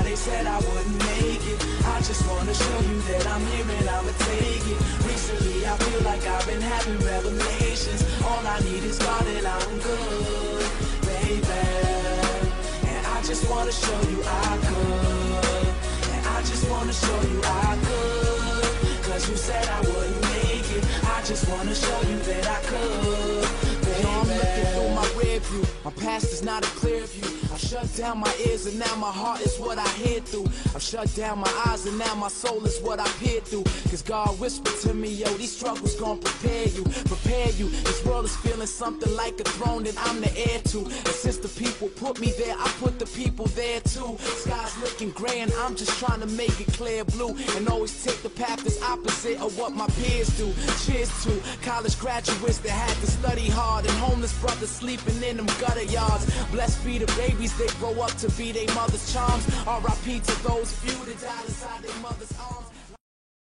they said I wouldn't make it. I just wanna show you that I'm here and I'ma take it. Recently I feel like I've been having revelations. All I need is God and I'm good, baby. And I just wanna show you I could. And I just wanna show you I could. Cause you said I wouldn't make it. I just wanna show you that I could, baby. I'm looking through my rear view. My past is not a clear view. I've shut down my ears and now my heart is what I hear through. I've shut down my eyes and now my soul is what I peer through. Cause God whispered to me, yo, these struggles gon' prepare you, prepare you. This world is feeling something like a throne that I'm the heir to. And since the people put me there, I put the people there too. Sky's looking gray and I'm just trying to make it clear blue. And always take the path that's opposite of what my peers do. Cheers to college graduates that had to study hard, and homeless brothers sleeping in them gutter yards. Blessed be the babies that grow up to be their mother's charms. R.I.P. to those few that died inside their mother's arms.